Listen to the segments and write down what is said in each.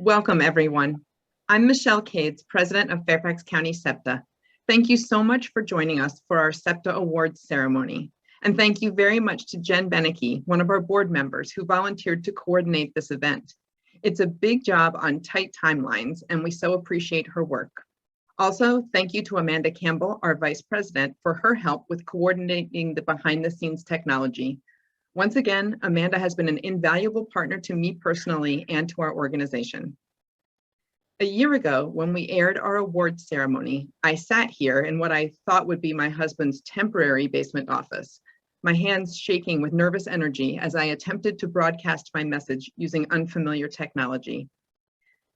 Welcome, everyone. I'm Michelle Cades, President of Fairfax County SEPTA. Thank you so much for joining us for our SEPTA Awards ceremony. And thank you very much to Jen Beneke, one of our board members who volunteered to coordinate this event. It's a big job on tight timelines, and we so appreciate her work. Also, thank you to Amanda Campbell, our Vice President, for her help with coordinating the behind-the-scenes technology. Once again, Amanda has been an invaluable partner to me personally and to our organization. A year ago, when we aired our awards ceremony, I sat here in what I thought would be my husband's temporary basement office, my hands shaking with nervous energy as I attempted to broadcast my message using unfamiliar technology.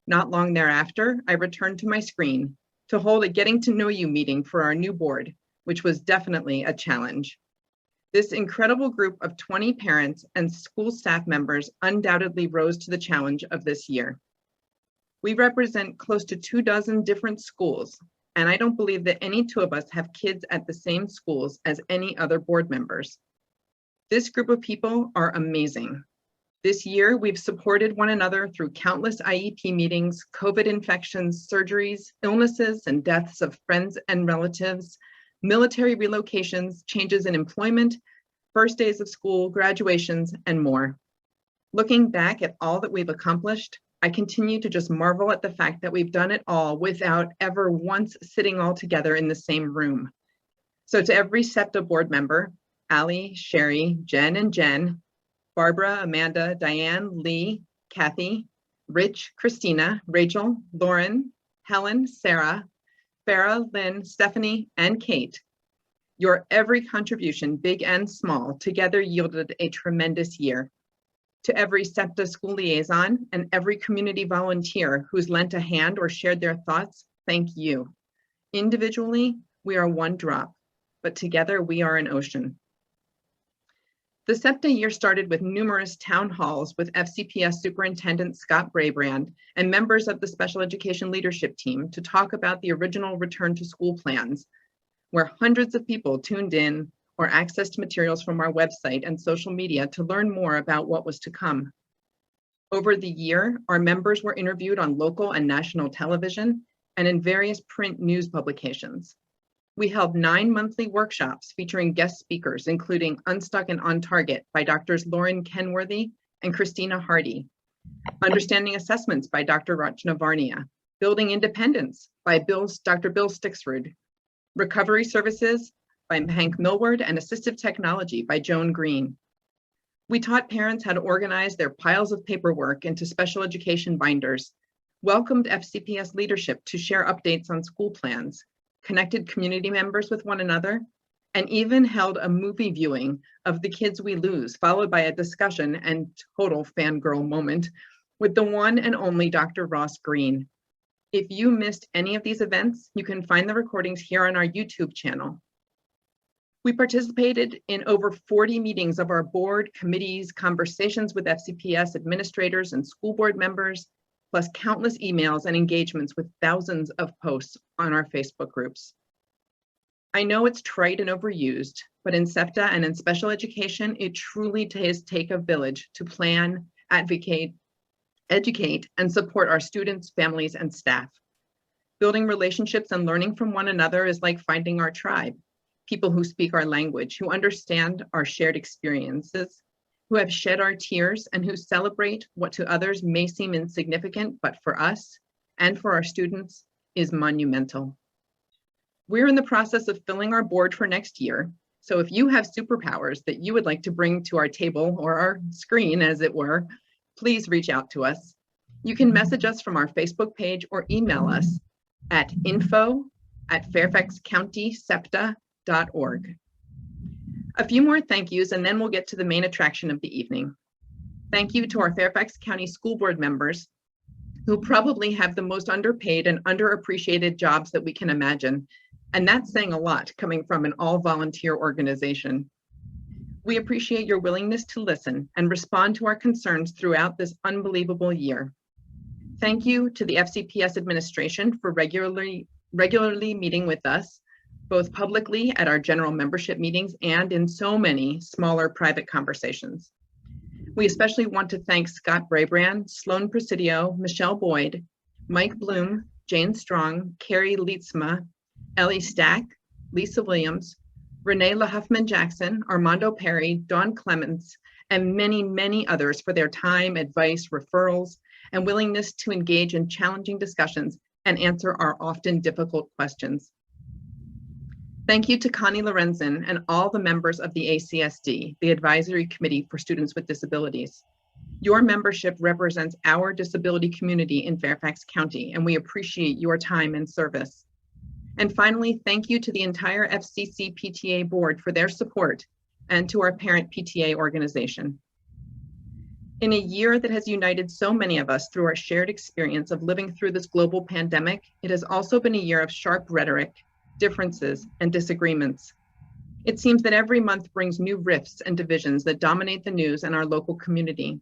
Not long thereafter, I returned to my screen to hold a getting to know you meeting for our new board, which was definitely a challenge. This incredible group of 20 parents and school staff members undoubtedly rose to the challenge of this year. We represent close to 24 different schools, and I don't believe that any two of us have kids at the same schools as any other board members. This group of people are amazing. This year, we've supported one another through countless IEP meetings, COVID infections, surgeries, illnesses, and deaths of friends and relatives, military relocations, changes in employment, first days of school, graduations, and more. Looking back at all that we've accomplished, I continue to just marvel at the fact that we've done it all without ever once sitting all together in the same room. So to every SEPTA board member, Allie, Sherry, Jen and Jen, Barbara, Amanda, Diane, Lee, Kathy, Rich, Christina, Rachel, Lauren, Helen, Sarah, Farah, Lynn, Stephanie, and Kate, your every contribution, big and small, together yielded a tremendous year. To every SEPTA school liaison and every community volunteer who's lent a hand or shared their thoughts, thank you. Individually, we are one drop, but together we are an ocean. The SEPTA year started with numerous town halls with FCPS Superintendent Scott Brabrand and members of the Special Education Leadership Team to talk about the original return to school plans, where hundreds of people tuned in or accessed materials from our website and social media to learn more about what was to come. Over the year, our members were interviewed on local and national television and in various print news publications. We held 9 monthly workshops featuring guest speakers, including Unstuck and On Target by Drs. Lauren Kenworthy and Christina Hardy, Understanding Assessments by Dr. Rachna Varnia, Building Independence by Dr. Bill Stixrud, Recovery Services by Hank Millward, and Assistive Technology by Joan Green. We taught parents how to organize their piles of paperwork into special education binders, welcomed FCPS leadership to share updates on school plans, connected community members with one another, and even held a movie viewing of The Kids We Lose, followed by a discussion and total fangirl moment with the one and only Dr. Ross Green. If you missed any of these events, you can find the recordings here on our YouTube channel. We participated in over 40 meetings of our board, committees, conversations with FCPS administrators and school board members, plus countless emails and engagements with thousands of posts on our Facebook groups. I know it's trite and overused, but in SEPTA and in special education, it truly does take a village to plan, advocate, educate, and support our students, families, and staff. Building relationships and learning from one another is like finding our tribe, people who speak our language, who understand our shared experiences, who have shed our tears, and who celebrate what to others may seem insignificant, but for us and for our students is monumental. We're in the process of filling our board for next year, so if you have superpowers that you would like to bring to our table or our screen, as it were, please reach out to us. You can message us from our Facebook page or email us at info@fairfaxcountysepta.org. A few more thank yous, and then we'll get to the main attraction of the evening. Thank you to our Fairfax County School Board members who probably have the most underpaid and underappreciated jobs that we can imagine. And that's saying a lot coming from an all-volunteer organization. We appreciate your willingness to listen and respond to our concerns throughout this unbelievable year. Thank you to the FCPS administration for regularly meeting with us, both publicly at our general membership meetings and in so many smaller private conversations. We especially want to thank Scott Brabrand, Sloan Presidio, Michelle Boyd, Mike Bloom, Jane Strong, Carrie Lietzma, Ellie Stack, Lisa Williams, Renee LaHuffman Jackson, Armando Perry, Dawn Clements, and many, many others for their time, advice, referrals, and willingness to engage in challenging discussions and answer our often difficult questions. Thank you to Connie Lorenzen and all the members of the ACSD, the Advisory Committee for Students with Disabilities. Your membership represents our disability community in Fairfax County, and we appreciate your time and service. And finally, thank you to the entire FCC PTA board for their support and to our parent PTA organization. In a year that has united so many of us through our shared experience of living through this global pandemic, it has also been a year of sharp rhetoric, differences, and disagreements. It seems that every month brings new rifts and divisions that dominate the news and our local community.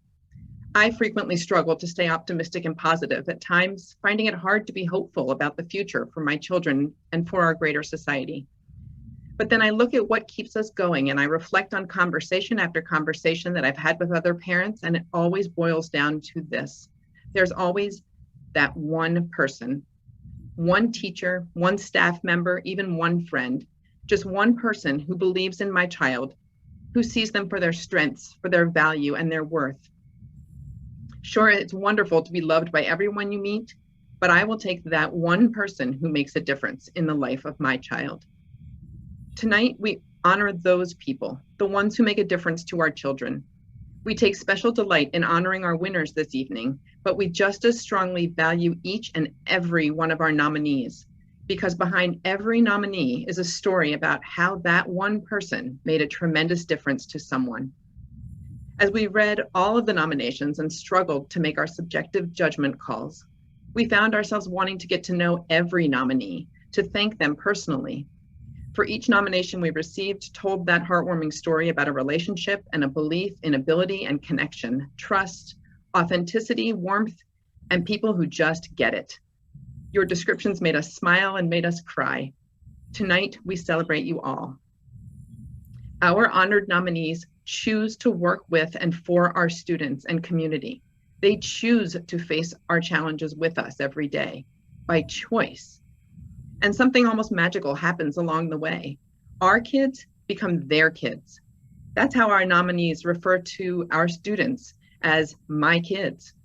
I frequently struggle to stay optimistic and positive, at times finding it hard to be hopeful about the future for my children and for our greater society. But then I look at what keeps us going and I reflect on conversation after conversation that I've had with other parents, and it always boils down to this. There's always that one person, one teacher, one staff member, even one friend, just one person who believes in my child, who sees them for their strengths, for their value and their worth. Sure, it's wonderful to be loved by everyone you meet, but I will take that one person who makes a difference in the life of my child. Tonight, we honor those people, the ones who make a difference to our children. We take special delight in honoring our winners this evening, but we just as strongly value each and every one of our nominees, because behind every nominee is a story about how that one person made a tremendous difference to someone. As we read all of the nominations and struggled to make our subjective judgment calls, we found ourselves wanting to get to know every nominee, to thank them personally. For each nomination we received told that heartwarming story about a relationship and a belief in ability and connection, trust, authenticity, warmth, and people who just get it. Your descriptions made us smile and made us cry. Tonight, we celebrate you all. Our honored nominees choose to work with and for our students and community. They choose to face our challenges with us every day by choice. And something almost magical happens along the way. Our kids become their kids. That's how our nominees refer to our students, as my kids.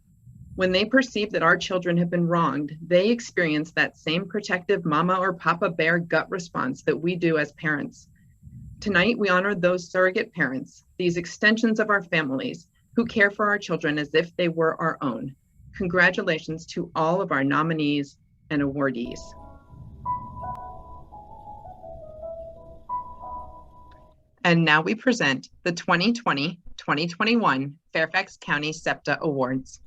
When they perceive that our children have been wronged, they experience that same protective mama or papa bear gut response that we do as parents. Tonight, we honor those surrogate parents, these extensions of our families, who care for our children as if they were our own. Congratulations to all of our nominees and awardees. And now we present the 2020-2021 Fairfax County SEPTA Awards.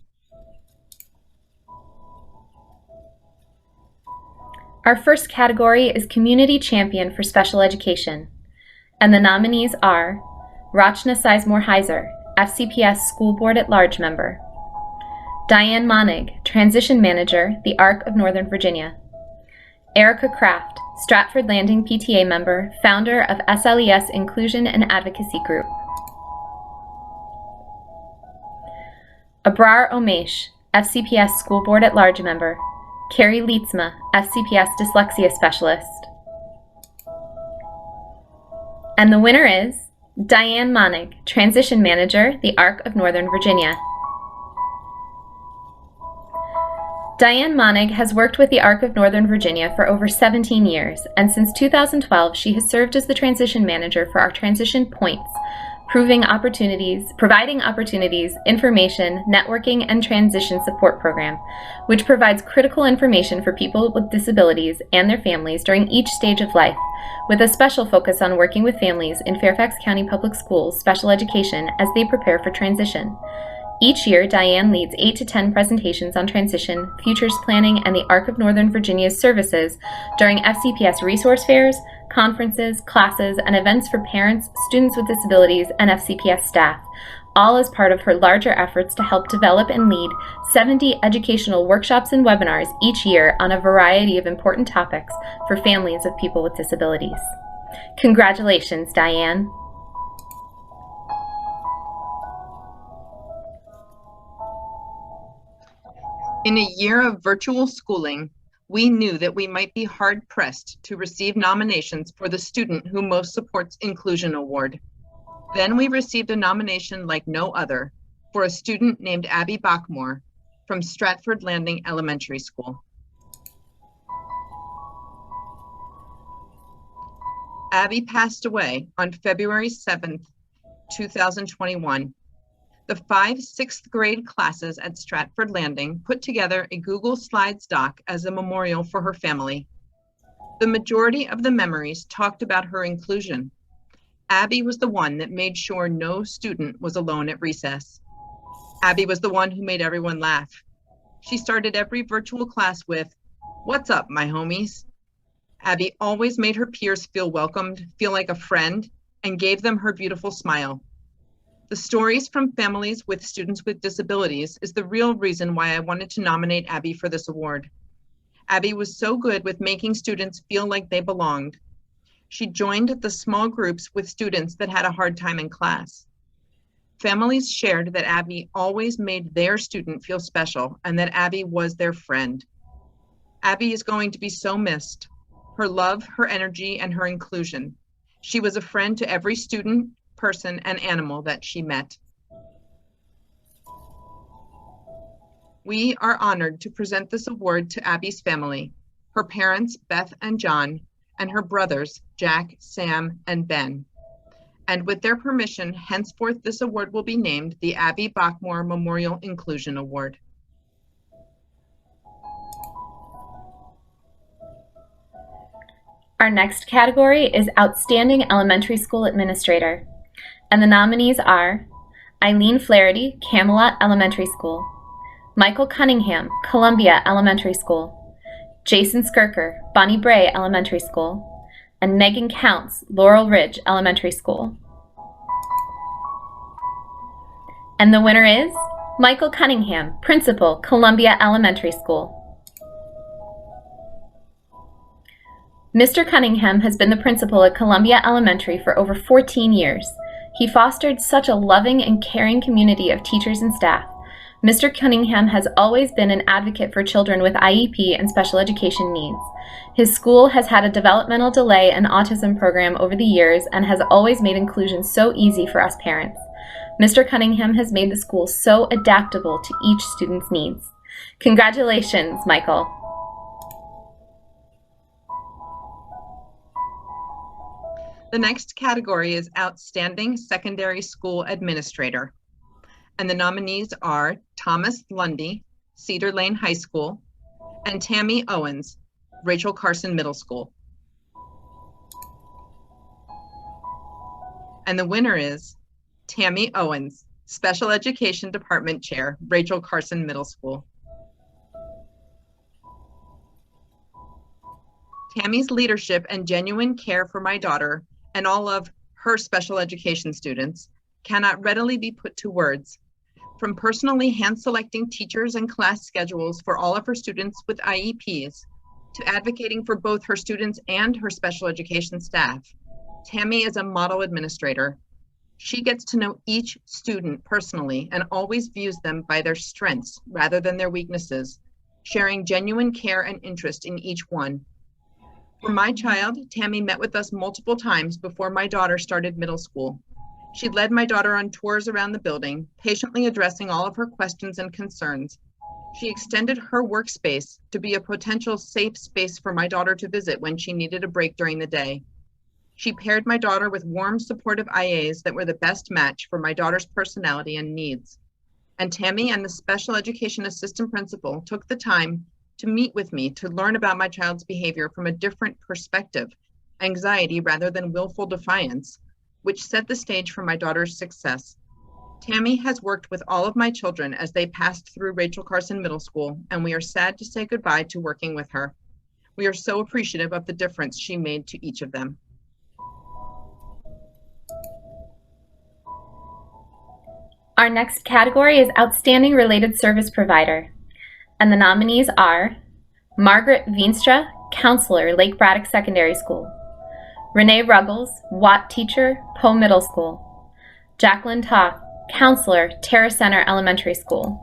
Our first category is Community Champion for Special Education, and the nominees are Rachna Sizemore-Heiser, FCPS School Board at Large member; Diane Monig, Transition Manager, the ARC of Northern Virginia; Erica Kraft, Stratford Landing PTA member, founder of SLES Inclusion and Advocacy Group; Abrar Omesh, FCPS School Board at Large member; Carrie Lietzma, FCPS Dyslexia Specialist. And the winner is Diane Monig, Transition Manager, the ARC of Northern Virginia. Diane Monig has worked with the ARC of Northern Virginia for over 17 years, and since 2012, she has served as the Transition Manager for our Transition Points, providing opportunities, information, networking, and transition support program, which provides critical information for people with disabilities and their families during each stage of life, with a special focus on working with families in Fairfax County Public Schools special education as they prepare for transition. Each year, Diane leads 8 to 10 presentations on transition, futures planning, and the ARC of Northern Virginia's services during FCPS resource fairs, conferences, classes, and events for parents, students with disabilities, and FCPS staff, all as part of her larger efforts to help develop and lead 70 educational workshops and webinars each year on a variety of important topics for families of people with disabilities. Congratulations, Diane. In a year of virtual schooling, we knew that we might be hard-pressed to receive nominations for the Student Who Most Supports Inclusion Award. Then we received a nomination like no other for a student named Abby Bachmore from Stratford Landing Elementary School. Abby passed away on February 7th, 2021. The 5 6th grade classes at Stratford Landing put together a Google Slides doc as a memorial for her family. The majority of the memories talked about her inclusion. Abby was the one that made sure no student was alone at recess. Abby was the one who made everyone laugh. She started every virtual class with, "What's up, my homies?" Abby always made her peers feel welcomed, feel like a friend, and gave them her beautiful smile. The stories from families with students with disabilities is the real reason why I wanted to nominate Abby for this award. Abby was so good with making students feel like they belonged. She joined the small groups with students that had a hard time in class. Families shared that Abby always made their student feel special and that Abby was their friend. Abby is going to be so missed. Her love, her energy, and her inclusion. She was a friend to every student, person, and animal that she met. We are honored to present this award to Abby's family, her parents, Beth and John, and her brothers, Jack, Sam, and Ben. And with their permission, henceforth this award will be named the Abby Bachmore Memorial Inclusion Award. Our next category is Outstanding Elementary School Administrator, and the nominees are Eileen Flaherty, Camelot Elementary School, Michael Cunningham, Columbia Elementary School, Jason Skirker, Bonnie Bray Elementary School, and Megan Counts, Laurel Ridge Elementary School. And the winner is Michael Cunningham, Principal, Columbia Elementary School. Mr. Cunningham has been the principal at Columbia Elementary for over 14 years. He fostered such a loving and caring community of teachers and staff. Mr. Cunningham has always been an advocate for children with IEP and special education needs. His school has had a developmental delay and autism program over the years and has always made inclusion so easy for us parents. Mr. Cunningham has made the school so adaptable to each student's needs. Congratulations, Michael. The next category is Outstanding Secondary School Administrator. And the nominees are Thomas Lundy, Cedar Lane High School, and Tammy Owens, Rachel Carson Middle School. And the winner is Tammy Owens, Special Education Department Chair, Rachel Carson Middle School. Tammy's leadership and genuine care for my daughter and all of her special education students cannot readily be put to words. From personally hand-selecting teachers and class schedules for all of her students with IEPs, to advocating for both her students and her special education staff, Tammy is a model administrator. She gets to know each student personally and always views them by their strengths rather than their weaknesses, sharing genuine care and interest in each one. For my child, Tammy met with us multiple times before my daughter started middle school. She led my daughter on tours around the building, patiently addressing all of her questions and concerns. She extended her workspace to be a potential safe space for my daughter to visit when she needed a break during the day. She paired my daughter with warm, supportive IAs that were the best match for my daughter's personality and needs. And Tammy and the special education assistant principal took the time to meet with me to learn about my child's behavior from a different perspective, anxiety rather than willful defiance, which set the stage for my daughter's success. Tammy has worked with all of my children as they passed through Rachel Carson Middle School, and we are sad to say goodbye to working with her. We are so appreciative of the difference she made to each of them. Our next category is Outstanding Related Service Provider, and the nominees are Margaret Veenstra, Counselor, Lake Braddock Secondary School, Renee Ruggles, Watt Teacher, Poe Middle School, Jacqueline Toth, Counselor, Terra Center Elementary School,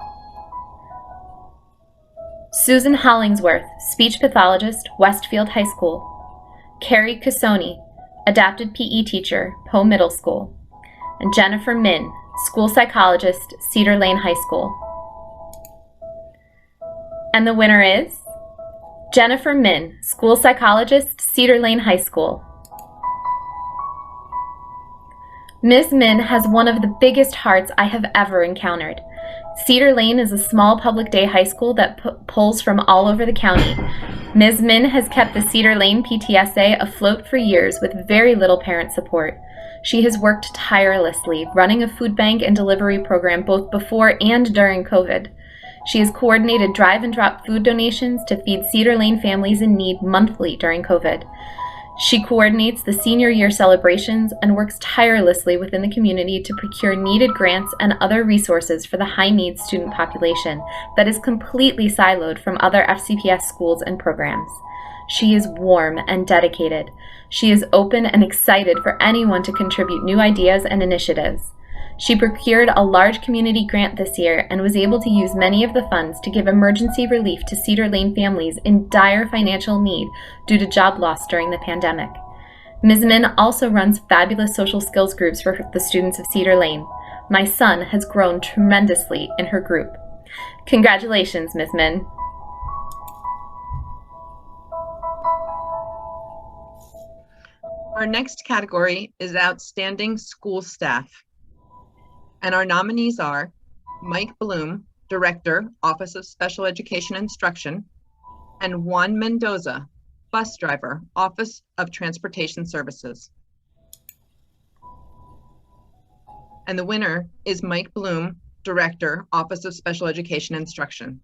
Susan Hollingsworth, speech pathologist, Westfield High School. Carrie Cassoni, adapted PE teacher, Poe Middle School. And Jennifer Min, school psychologist, Cedar Lane High School. And the winner is Jennifer Min, school psychologist, Cedar Lane High School. Ms. Min has one of the biggest hearts I have ever encountered. Cedar Lane is a small public day high school that pulls from all over the county. Ms. Min has kept the Cedar Lane PTSA afloat for years with very little parent support. She has worked tirelessly, running a food bank and delivery program both before and during COVID. She has coordinated drive and drop food donations to feed Cedar Lane families in need monthly during COVID. She coordinates the senior year celebrations and works tirelessly within the community to procure needed grants and other resources for the high-needs student population that is completely siloed from other FCPS schools and programs. She is warm and dedicated. She is open and excited for anyone to contribute new ideas and initiatives. She procured a large community grant this year and was able to use many of the funds to give emergency relief to Cedar Lane families in dire financial need due to job loss during the pandemic. Ms. Min also runs fabulous social skills groups for the students of Cedar Lane. My son has grown tremendously in her group. Congratulations, Ms. Min. Our next category is Outstanding School Staff. And our nominees are Mike Bloom, Director, Office of Special Education Instruction, and Juan Mendoza, Bus Driver, Office of Transportation Services. And the winner is Mike Bloom, Director, Office of Special Education Instruction.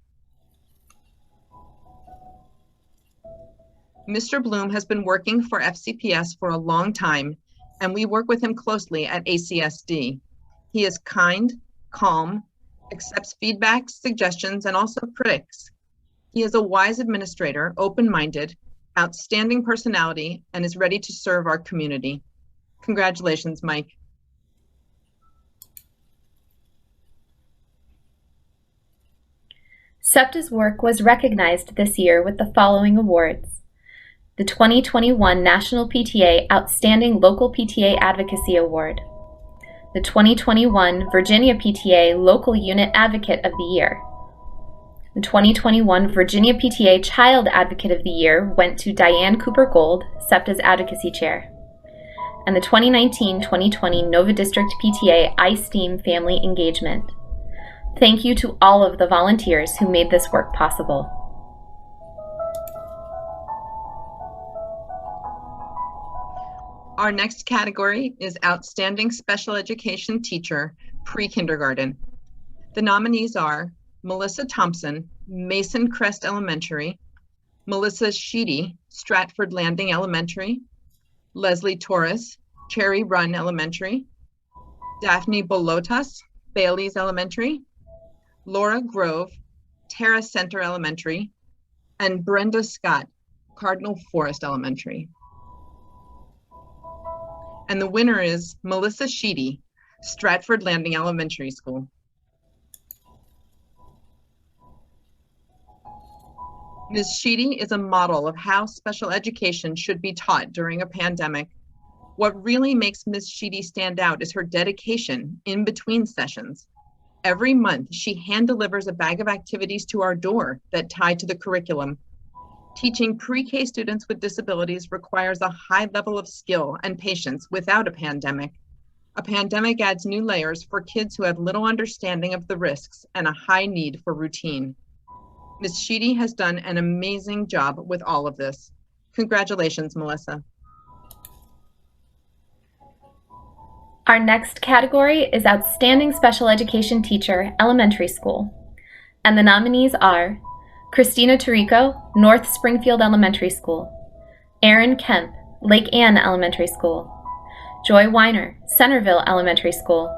Mr. Bloom has been working for FCPS for a long time, and we work with him closely at ACSD. He is kind, calm, accepts feedback, suggestions, and also critics. He is a wise administrator, open-minded, outstanding personality, and is ready to serve our community. Congratulations, Mike. SEPTA's work was recognized this year with the following awards. The 2021 National PTA Outstanding Local PTA Advocacy Award. The 2021 Virginia PTA Local Unit Advocate of the Year. The 2021 Virginia PTA Child Advocate of the Year went to Diane Cooper Gold, SEPTA's Advocacy Chair. And the 2019-2020 Nova District PTA I-STEAM Family Engagement. Thank you to all of the volunteers who made this work possible. Our next category is Outstanding Special Education Teacher, Pre-Kindergarten. The nominees are Melissa Thompson, Mason Crest Elementary, Melissa Sheedy, Stratford Landing Elementary, Leslie Torres, Cherry Run Elementary, Daphne Bolotas, Bailey's Elementary, Laura Grove, Terra Center Elementary, and Brenda Scott, Cardinal Forest Elementary. And the winner is Melissa Sheedy, Stratford Landing Elementary School. Ms. Sheedy is a model of how special education should be taught during a pandemic. What really makes Ms. Sheedy stand out is her dedication in between sessions. Every month, she hand delivers a bag of activities to our door that tie to the curriculum. Teaching pre-K students with disabilities requires a high level of skill and patience without a pandemic. A pandemic adds new layers for kids who have little understanding of the risks and a high need for routine. Ms. Sheedy has done an amazing job with all of this. Congratulations, Melissa. Our next category is Outstanding Special Education Teacher, Elementary School. And the nominees are Christina Tarico, North Springfield Elementary School. Erin Kemp, Lake Ann Elementary School. Joy Weiner, Centerville Elementary School.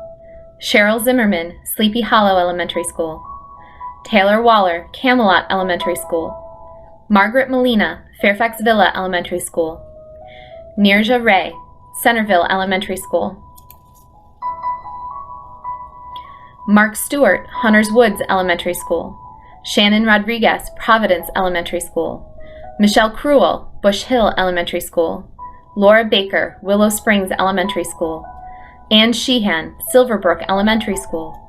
Cheryl Zimmerman, Sleepy Hollow Elementary School. Taylor Waller, Camelot Elementary School. Margaret Molina, Fairfax Villa Elementary School. Nirja Ray, Centerville Elementary School. Mark Stewart, Hunters Woods Elementary School. Shannon Rodriguez, Providence Elementary School. Michelle Cruel, Bush Hill Elementary School. Laura Baker, Willow Springs Elementary School. Ann Sheehan, Silverbrook Elementary School.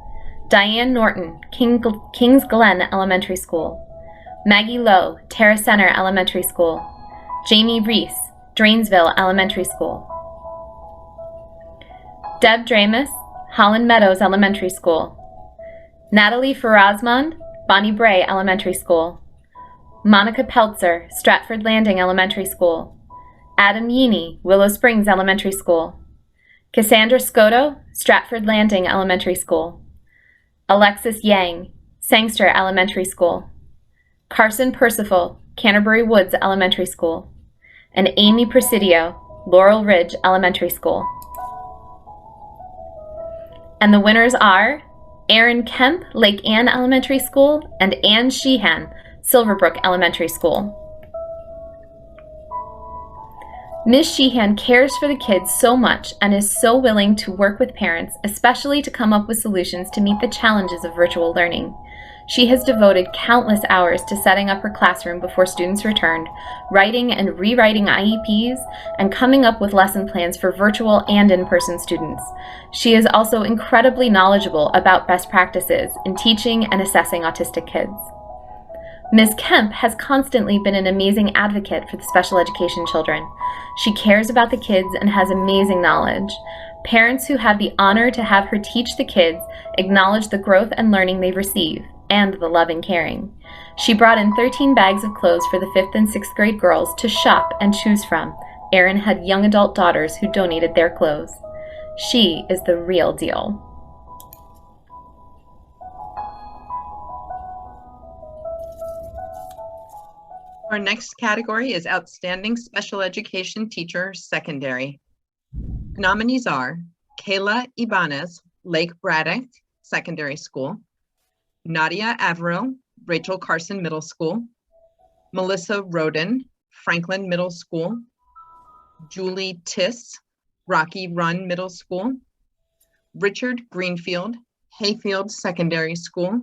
Diane Norton, Kings Glen Elementary School. Maggie Lowe, Terra Center Elementary School. Jamie Reese, Drainsville Elementary School. Deb Dramus, Holland Meadows Elementary School. Natalie Farazmond, Bonnie Bray Elementary School. Monica Peltzer, Stratford Landing Elementary School. Adam Yeaney, Willow Springs Elementary School. Cassandra Scotto, Stratford Landing Elementary School. Alexis Yang, Sangster Elementary School. Carson Percival, Canterbury Woods Elementary School. And Amy Presidio, Laurel Ridge Elementary School. And the winners are Aaron Kemp, Lake Ann Elementary School, and Ann Sheehan, Silverbrook Elementary School. Ms. Sheehan cares for the kids so much and is so willing to work with parents, especially to come up with solutions to meet the challenges of virtual learning. She has devoted countless hours to setting up her classroom before students returned, writing and rewriting IEPs, and coming up with lesson plans for virtual and in-person students. She is also incredibly knowledgeable about best practices in teaching and assessing autistic kids. Ms. Kemp has constantly been an amazing advocate for the special education children. She cares about the kids and has amazing knowledge. Parents who have the honor to have her teach the kids acknowledge the growth and learning they receive, and the love and caring. She brought in 13 bags of clothes for the 5th and 6th grade girls to shop and choose from. Erin had young adult daughters who donated their clothes. She is the real deal. Our next category is Outstanding Special Education Teacher, Secondary. Nominees are Kayla Ibanez, Lake Braddock Secondary School. Nadia Averill, Rachel Carson Middle School. Melissa Roden, Franklin Middle School. Julie Tiss, Rocky Run Middle School. Richard Greenfield, Hayfield Secondary School.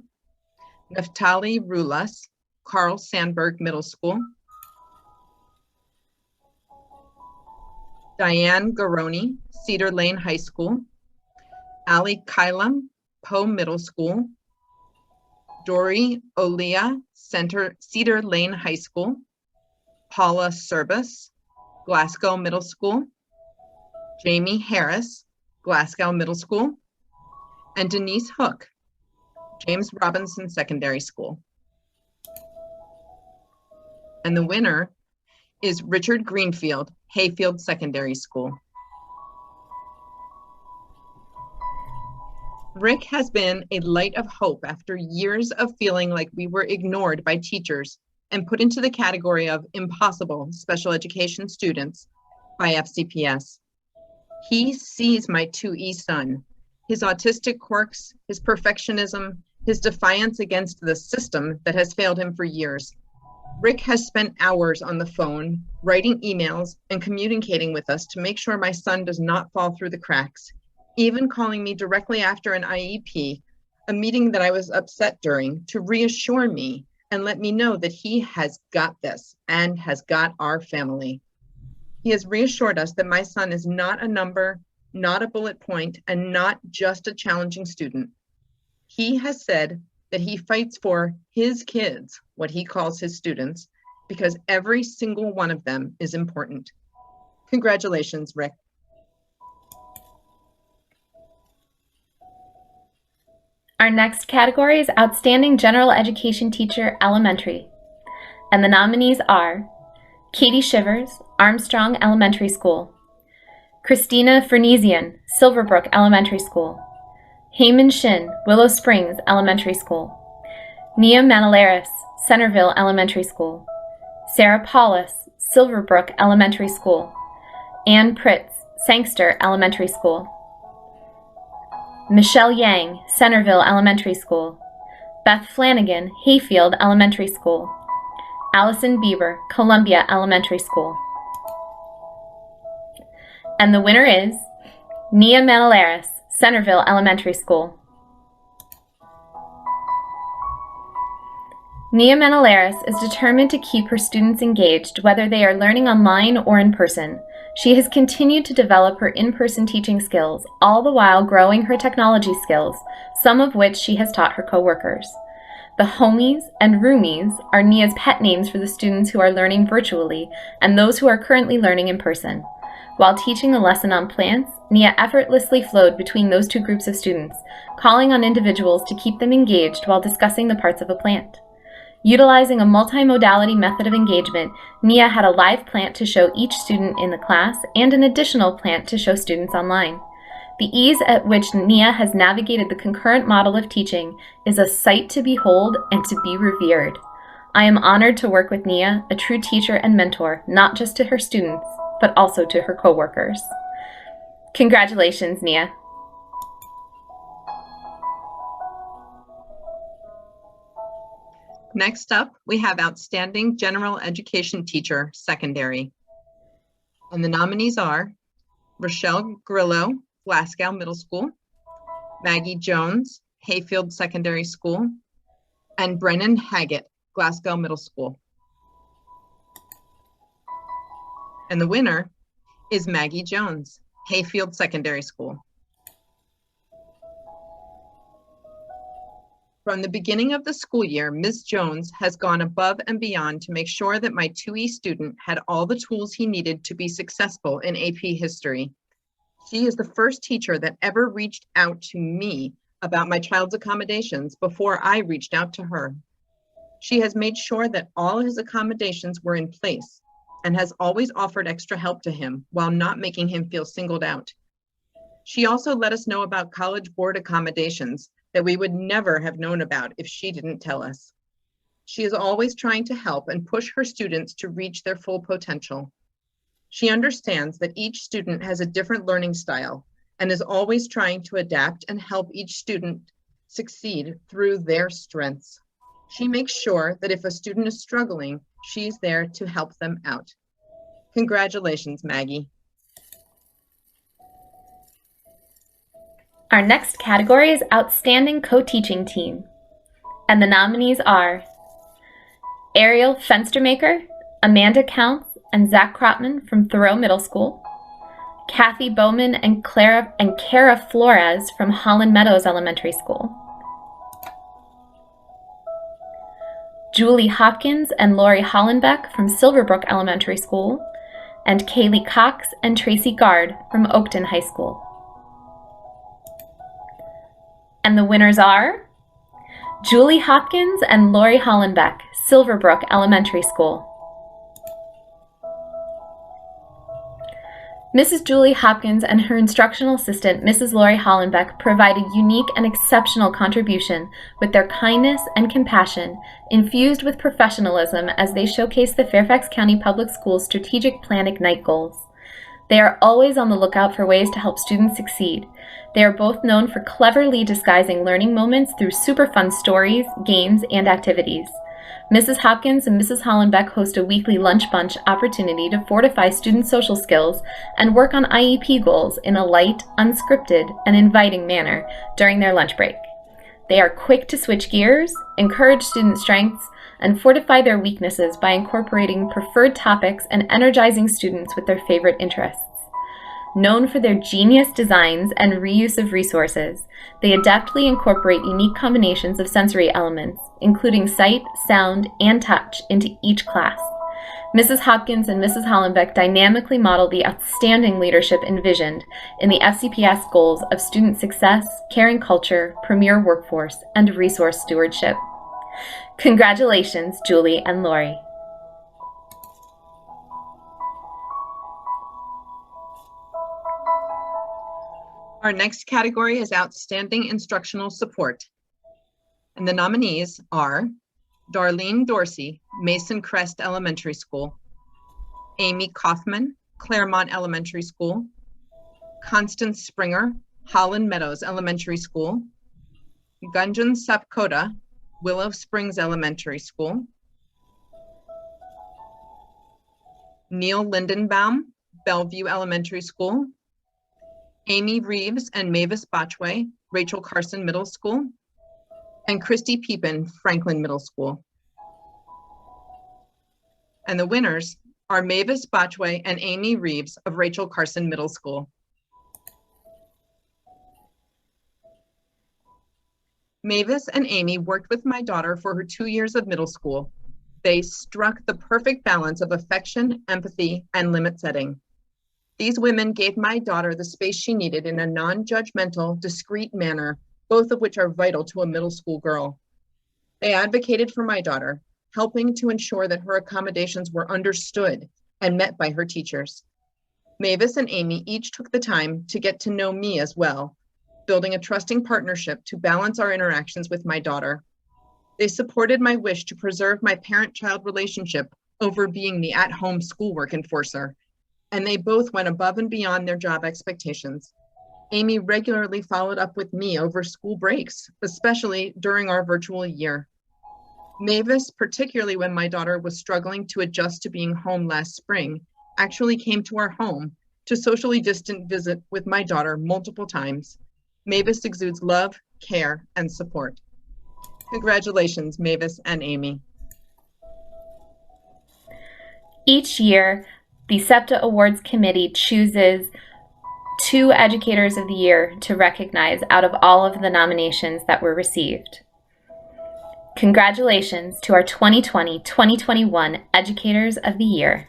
Naftali Rulas, Carl Sandburg Middle School. Diane Garoni, Cedar Lane High School. Ali Kylam, Poe Middle School. Dory Olia, Cedar Lane High School. Paula Service, Glasgow Middle School. Jamie Harris, Glasgow Middle School. And Denise Hook, James Robinson Secondary School. And the winner is Richard Greenfield, Hayfield Secondary School. Rick has been a light of hope after years of feeling like we were ignored by teachers and put into the category of impossible special education students by FCPS. He sees my 2E son, his autistic quirks, his perfectionism, his defiance against the system that has failed him for years. Rick has spent hours on the phone, writing emails and communicating with us to make sure my son does not fall through the cracks, even calling me directly after an IEP, a meeting that I was upset during, to reassure me and let me know that he has got this and has got our family. He has reassured us that my son is not a number, not a bullet point, and not just a challenging student. He has said that he fights for his kids, what he calls his students, because every single one of them is important. Congratulations, Rick. Our next category is Outstanding General Education Teacher, Elementary. And the nominees are Katie Shivers, Armstrong Elementary School. Christina Fernesian, Silverbrook Elementary School. Heyman Shin, Willow Springs Elementary School. Nia Manalaris, Centerville Elementary School. Sarah Paulus, Silverbrook Elementary School. Ann Pritz, Sangster Elementary School. Michelle Yang, Centerville Elementary School. Beth Flanagan, Hayfield Elementary School. Allison Bieber, Columbia Elementary School. And the winner is Nia Manalaris, Centerville Elementary School. Nia Menelaris is determined to keep her students engaged, whether they are learning online or in person. She has continued to develop her in-person teaching skills, all the while growing her technology skills, some of which she has taught her coworkers. The homies and roomies are Nia's pet names for the students who are learning virtually and those who are currently learning in person. While teaching a lesson on plants, Nia effortlessly flowed between those two groups of students, calling on individuals to keep them engaged while discussing the parts of a plant. Utilizing a multimodality method of engagement, Nia had a live plant to show each student in the class and an additional plant to show students online. The ease at which Nia has navigated the concurrent model of teaching is a sight to behold and to be revered. I am honored to work with Nia, a true teacher and mentor, not just to her students, but also to her coworkers. Congratulations, Nia. Next up, we have Outstanding General Education Teacher, Secondary. And the nominees are Rochelle Grillo, Glasgow Middle School, Maggie Jones, Hayfield Secondary School, and Brennan Haggett, Glasgow Middle School. And the winner is Maggie Jones, Hayfield Secondary School. From the beginning of the school year, Ms. Jones has gone above and beyond to make sure that my 2E student had all the tools he needed to be successful in AP History. She is the first teacher that ever reached out to me about my child's accommodations before I reached out to her. She has made sure that all his accommodations were in place and has always offered extra help to him while not making him feel singled out. She also let us know about college board accommodations that we would never have known about if she didn't tell us. She is always trying to help and push her students to reach their full potential. She understands that each student has a different learning style and is always trying to adapt and help each student succeed through their strengths. She makes sure that if a student is struggling, she's there to help them out. Congratulations, Maggie. Our next category is Outstanding Co-Teaching Team. And the nominees are Ariel Fenstermaker, Amanda Counts, and Zach Krotman from Thoreau Middle School, Kathy Bowman and Kara Flores from Holland Meadows Elementary School, Julie Hopkins and Lori Hollenbeck from Silverbrook Elementary School, and Kaylee Cox and Tracy Gard from Oakton High School. And the winners are Julie Hopkins and Lori Hollenbeck, Silverbrook Elementary School. Mrs. Julie Hopkins and her instructional assistant, Mrs. Lori Hollenbeck, provide a unique and exceptional contribution with their kindness and compassion, infused with professionalism as they showcase the Fairfax County Public Schools Strategic Plan Ignite goals. They are always on the lookout for ways to help students succeed. They are both known for cleverly disguising learning moments through super fun stories, games, and activities. Mrs. Hopkins and Mrs. Hollenbeck host a weekly lunch bunch opportunity to fortify student social skills and work on IEP goals in a light, unscripted, and inviting manner during their lunch break. They are quick to switch gears, encourage student strengths, and fortify their weaknesses by incorporating preferred topics and energizing students with their favorite interests. Known for their genius designs and reuse of resources, they adeptly incorporate unique combinations of sensory elements, including sight, sound, and touch, into each class. Mrs. Hopkins and Mrs. Hollenbeck dynamically model the outstanding leadership envisioned in the FCPS goals of student success, caring culture, premier workforce, and resource stewardship. Congratulations, Julie and Lori. Our next category is Outstanding Instructional Support. And the nominees are Darlene Dorsey, Mason Crest Elementary School, Amy Kaufman, Claremont Elementary School, Constance Springer, Holland Meadows Elementary School, Gunjan Sapkota, Willow Springs Elementary School, Neil Lindenbaum, Bellevue Elementary School, Amy Reeves and Mavis Botchway, Rachel Carson Middle School, and Christy Peepin, Franklin Middle School. And the winners are Mavis Botchway and Amy Reeves of Rachel Carson Middle School. Mavis and Amy worked with my daughter for her 2 years of middle school. They struck the perfect balance of affection, empathy, and limit setting. These women gave my daughter the space she needed in a non-judgmental, discreet manner, both of which are vital to a middle school girl. They advocated for my daughter, helping to ensure that her accommodations were understood and met by her teachers. Mavis and Amy each took the time to get to know me as well, building a trusting partnership to balance our interactions with my daughter. They supported my wish to preserve my parent-child relationship over being the at-home schoolwork enforcer, and they both went above and beyond their job expectations. Amy regularly followed up with me over school breaks, especially during our virtual year. Mavis, particularly when my daughter was struggling to adjust to being home last spring, actually came to our home to socially distant visit with my daughter multiple times. Mavis exudes love, care, and support. Congratulations, Mavis and Amy. Each year, the SEPTA Awards Committee chooses 2 Educators of the Year to recognize out of all of the nominations that were received. Congratulations to our 2020-2021 Educators of the Year.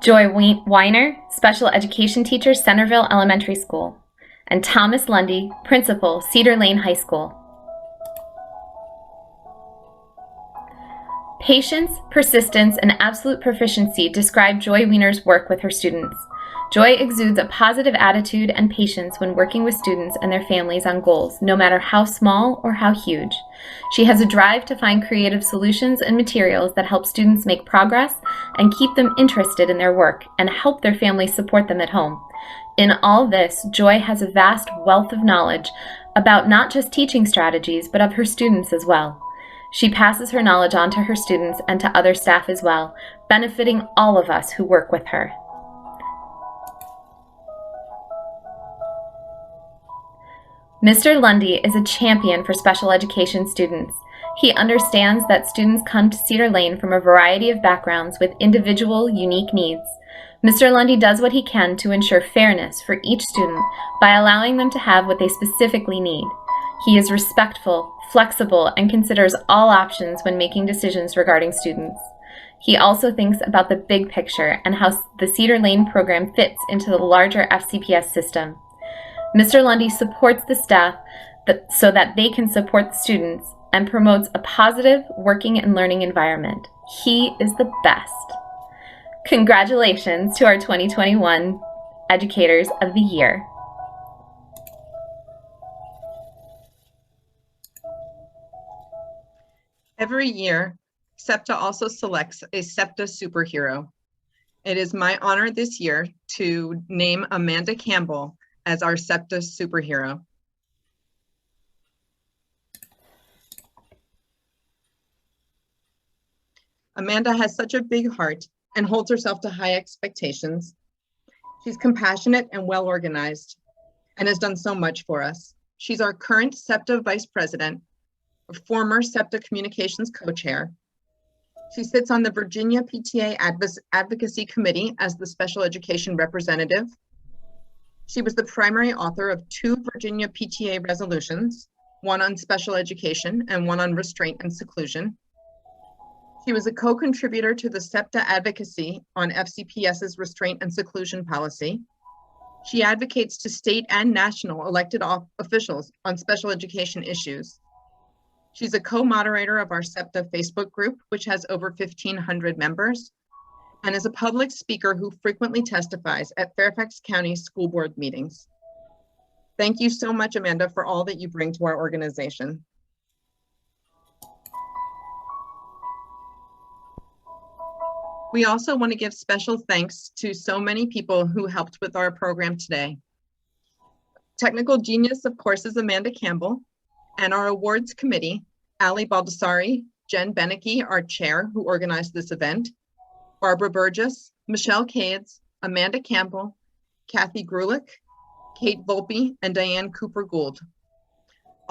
Joy Weiner, Special Education Teacher, Centerville Elementary School, and Thomas Lundy, Principal, Cedar Lane High School. Patience, persistence, and absolute proficiency describe Joy Weiner's work with her students. Joy exudes a positive attitude and patience when working with students and their families on goals, no matter how small or how huge. She has a drive to find creative solutions and materials that help students make progress and keep them interested in their work and help their families support them at home. In all this, Joy has a vast wealth of knowledge about not just teaching strategies, but of her students as well. She passes her knowledge on to her students and to other staff as well, benefiting all of us who work with her. Mr. Lundy is a champion for special education students. He understands that students come to Cedar Lane from a variety of backgrounds with individual, unique needs. Mr. Lundy does what he can to ensure fairness for each student by allowing them to have what they specifically need. He is respectful, flexible, and considers all options when making decisions regarding students. He also thinks about the big picture and how the Cedar Lane program fits into the larger FCPS system. Mr. Lundy supports the staff so that they can support the students and promotes a positive working and learning environment. He is the best. Congratulations to our 2021 Educators of the Year. Every year, SEPTA also selects a SEPTA superhero. It is my honor this year to name Amanda Campbell as our SEPTA superhero. Amanda has such a big heart and holds herself to high expectations. She's compassionate and well-organized and has done so much for us. She's our current SEPTA Vice President, a former SEPTA Communications Co-Chair. She sits on the Virginia PTA Advocacy Committee as the Special Education Representative. She was the primary author of 2 Virginia PTA resolutions, one on special education and one on restraint and seclusion. She was a co-contributor to the SEPTA advocacy on FCPS's restraint and seclusion policy. She advocates to state and national elected officials on special education issues. She's a co-moderator of our SEPTA Facebook group, which has over 1,500 members, and is a public speaker who frequently testifies at Fairfax County School Board meetings. Thank you so much, Amanda, for all that you bring to our organization. We also want to give special thanks to so many people who helped with our program today. Technical genius, of course, is Amanda Campbell, and our awards committee, Ali Baldassari, Jen Beneke, our chair who organized this event, Barbara Burgess, Michelle Cades, Amanda Campbell, Kathy Grulich, Kate Volpe, and Diane Cooper Gould.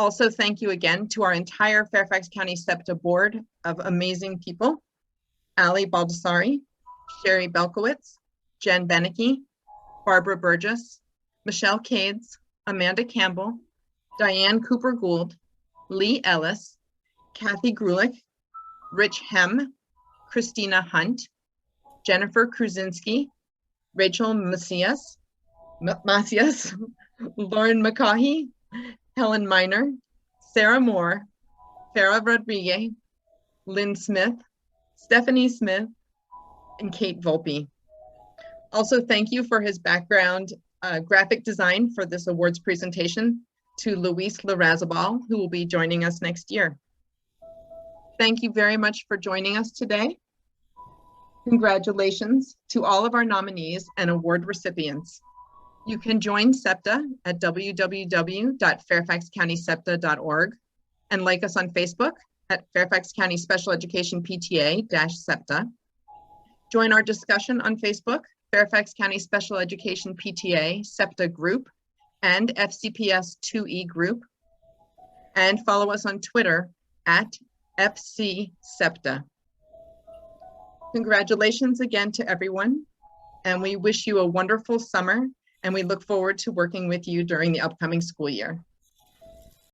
Also, thank you again to our entire Fairfax County SEPTA board of amazing people: Ali Baldessari, Sherry Belkowitz, Jen Beneke, Barbara Burgess, Michelle Cades, Amanda Campbell, Diane Cooper Gould, Lee Ellis, Kathy Grulich, Rich Hem, Christina Hunt, Jennifer Kruzinski, Rachel Macias, Lauren McCaughey, Helen Miner, Sarah Moore, Farah Rodriguez, Lynn Smith, Stephanie Smith, and Kate Volpe. Also, thank you for his background graphic design for this awards presentation to Luis Larrazabal, who will be joining us next year. Thank you very much for joining us today. Congratulations to all of our nominees and award recipients. You can join SEPTA at www.fairfaxcountysepta.org and like us on Facebook at Fairfax County Special Education PTA-SEPTA. Join our discussion on Facebook, Fairfax County Special Education PTA SEPTA Group and FCPS 2E Group, and follow us on Twitter at FC SEPTA. Congratulations again to everyone, and we wish you a wonderful summer, and we look forward to working with you during the upcoming school year.